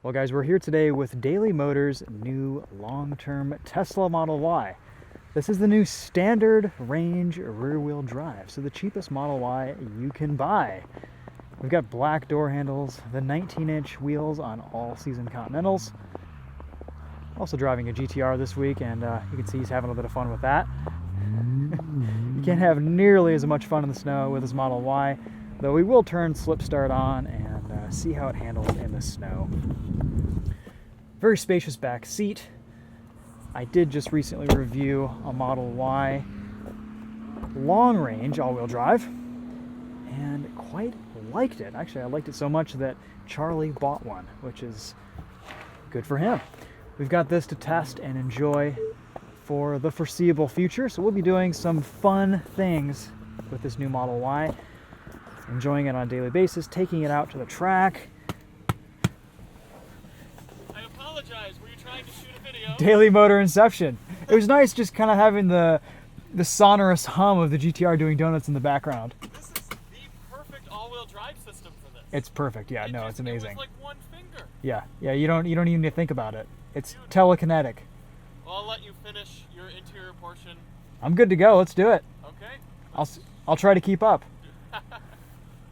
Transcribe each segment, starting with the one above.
Well guys, we're here today with Daily Motors' new long-term Tesla Model Y. This is the new standard range rear-wheel drive, so the cheapest Model Y you can buy. We've got black door handles, the 19-inch wheels on all-season Continentals. Also driving a GTR this week, and you can see he's having a little bit of fun with that. You can't have nearly as much fun in the snow with his Model Y, though we will turn slip start on and see how it handles in the snow. Very spacious back seat. I did just recently review a Model Y long range all-wheel drive and quite liked it. Actually, I liked it so much that Charlie bought one, which is good for him. We've got this to test and enjoy for the foreseeable future, so we'll be doing some fun things with this new Model Y, enjoying it on a daily basis, taking it out to the track. I apologize, were you trying to shoot a video? Daily Motor Inception. It was nice just kind of having the sonorous hum of the GTR doing donuts in the background. This is the perfect all-wheel drive system for this. It's perfect, yeah, it's amazing. It was like one finger. Yeah, you don't even need to think about it. It's telekinetic. Well, I'll let you finish your interior portion. I'm good to go, let's do it. Okay. I'll try to keep up.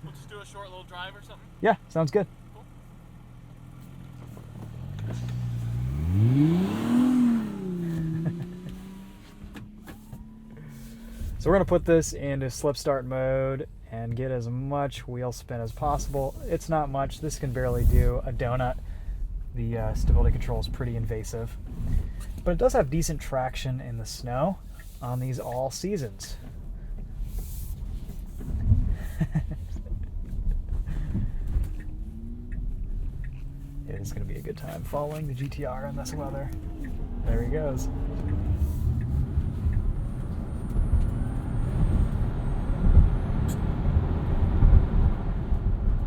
We'll just do a short little drive or something? Yeah, sounds good. Cool. So we're going to put this into slip start mode and get as much wheel spin as possible. It's not much. This can barely do a donut. The stability control is pretty invasive. But it does have decent traction in the snow on these all seasons. It is going to be a good time following the GTR in this weather. There he goes.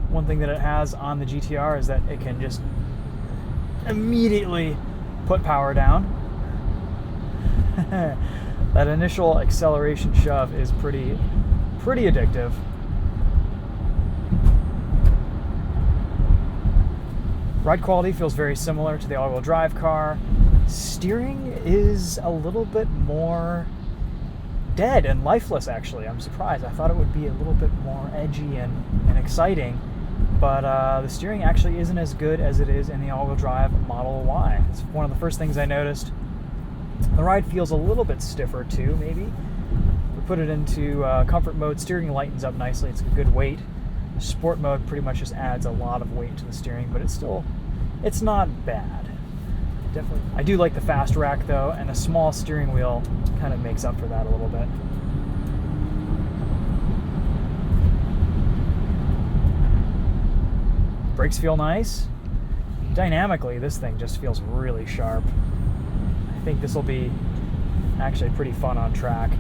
One thing that it has on the GTR is that it can just immediately put power down. That initial acceleration shove is pretty addictive. Ride quality feels very similar to the all-wheel drive car. Steering is a little bit more dead and lifeless, actually. I'm surprised. I thought it would be a little bit more edgy and exciting, but the steering actually isn't as good as it is in the all-wheel drive Model Y. It's one of the first things I noticed. The ride feels a little bit stiffer too, maybe. We put it into comfort mode. Steering lightens up nicely. It's a good weight. Sport mode pretty much just adds a lot of weight to the steering, but it's not bad. Definitely. I do like the fast rack though, and a small steering wheel kind of makes up for that a little bit. Brakes feel nice. Dynamically, this thing just feels really sharp. I think this will be actually pretty fun on track.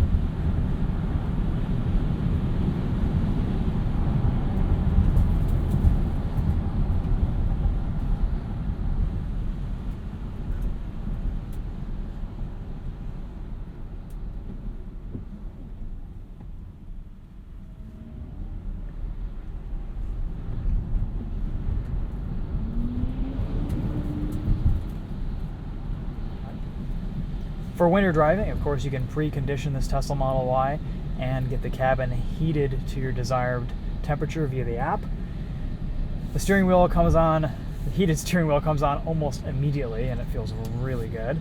For winter driving, of course, you can precondition this Tesla Model Y and get the cabin heated to your desired temperature via the app. The steering wheel comes on, the heated steering wheel comes on almost immediately, and it feels really good.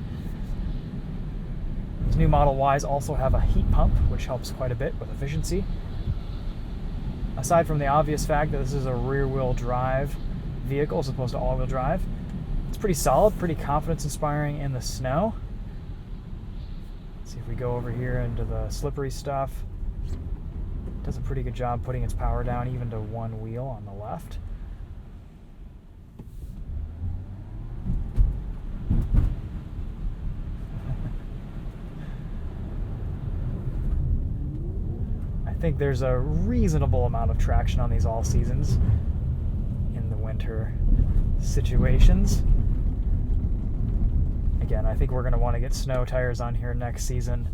These new Model Ys also have a heat pump, which helps quite a bit with efficiency. Aside from the obvious fact that this is a rear-wheel drive vehicle as opposed to all-wheel drive, it's pretty solid, pretty confidence-inspiring in the snow. See if we go over here into the slippery stuff. It does a pretty good job putting its power down even to one wheel on the left. I think there's a reasonable amount of traction on these all seasons in the winter situations. Again, I think we're going to want to get snow tires on here next season,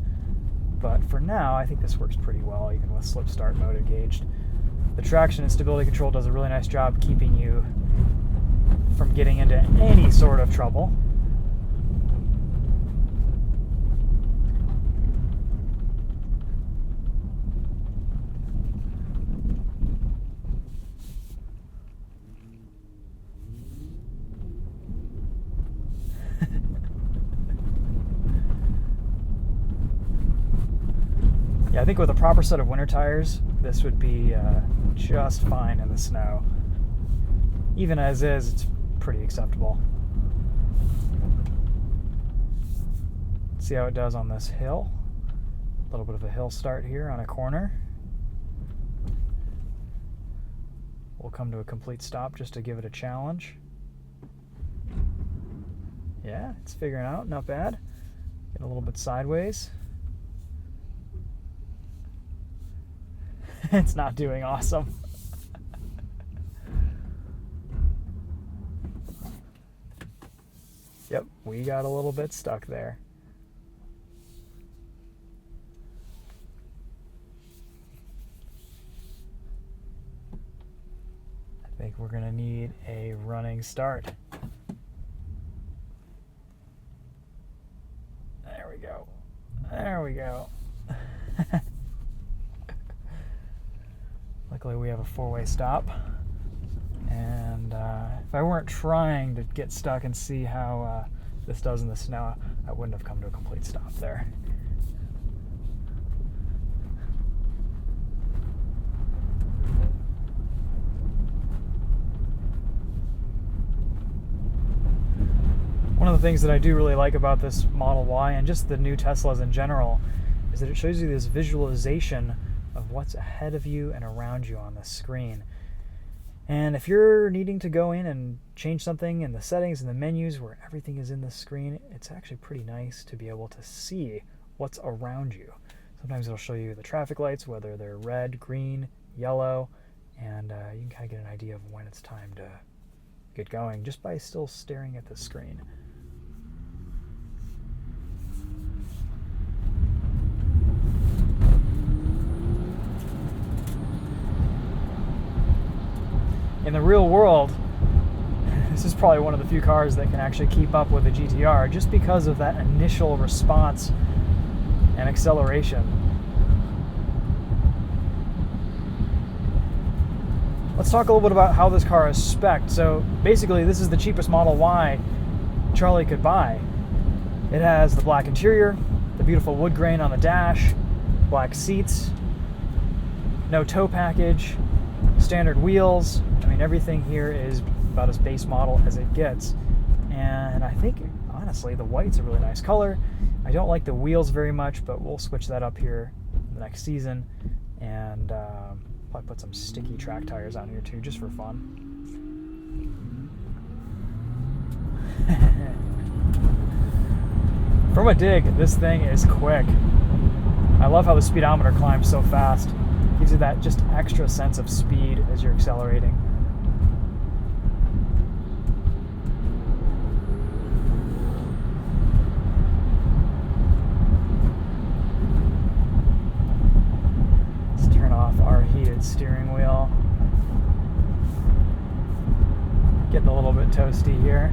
but for now, I think this works pretty well, even with slip start mode engaged. The traction and stability control does a really nice job keeping you from getting into any sort of trouble. Yeah, I think with a proper set of winter tires, this would be just fine in the snow. Even as is, it's pretty acceptable. See how it does on this hill. A little bit of a hill start here on a corner. We'll come to a complete stop just to give it a challenge. Yeah, it's figuring out, not bad. Get a little bit sideways. It's not doing awesome. Yep, we got a little bit stuck there. I think we're going to need a running start. There we go. There we go. Luckily we have a four-way stop. And if I weren't trying to get stuck and see how this does in the snow, I wouldn't have come to a complete stop there. One of the things that I do really like about this Model Y and just the new Teslas in general is that it shows you this visualization of what's ahead of you and around you on the screen. And if you're needing to go in and change something in the settings and the menus where everything is in the screen, it's actually pretty nice to be able to see what's around you. Sometimes it'll show you the traffic lights, whether they're red, green, yellow, and you can kind of get an idea of when it's time to get going just by still staring at the screen. In the real world, this is probably one of the few cars that can actually keep up with the GTR just because of that initial response and acceleration. Let's talk a little bit about how this car is spec'd. So basically, this is the cheapest Model Y Charlie could buy. It has the black interior, the beautiful wood grain on the dash, black seats, no tow package, standard wheels. I mean, everything here is about as base model as it gets. And I think, honestly, the white's a really nice color. I don't like the wheels very much, but we'll switch that up here the next season. And probably put some sticky track tires on here too, just for fun. From a dig, this thing is quick. I love how the speedometer climbs so fast. Gives you that just extra sense of speed as you're accelerating. Let's turn off our heated steering wheel. Getting a little bit toasty here.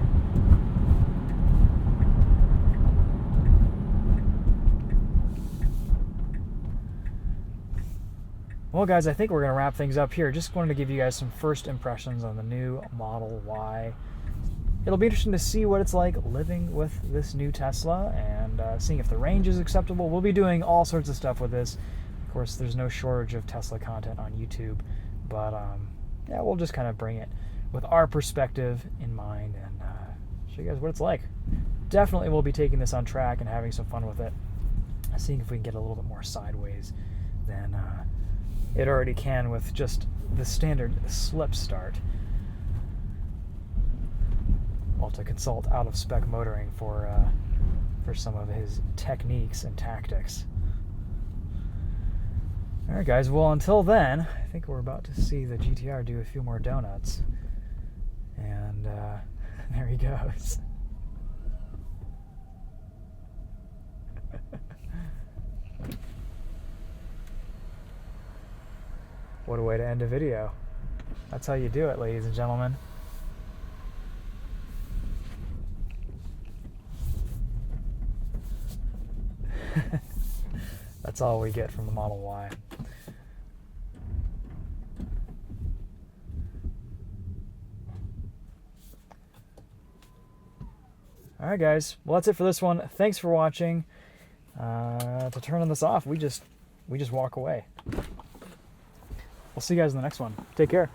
Well, guys, I think we're going to wrap things up here. Just wanted to give you guys some first impressions on the new Model Y. It'll be interesting to see what it's like living with this new Tesla and seeing if the range is acceptable. We'll be doing all sorts of stuff with this. Of course, there's no shortage of Tesla content on YouTube, but yeah, we'll just kind of bring it with our perspective in mind and show you guys what it's like. Definitely we'll be taking this on track and having some fun with it, seeing if we can get a little bit more sideways than it already can with just the standard slip start. Well, to consult out of spec motoring for some of his techniques and tactics. All right, guys. Well, until then, I think we're about to see the GTR do a few more donuts, and there he goes. What a way to end a video. That's how you do it, ladies and gentlemen. That's all we get from the Model Y. All right, guys. Well, that's it for this one. Thanks for watching. To turn this off, we just walk away. We'll see you guys in the next one. Take care.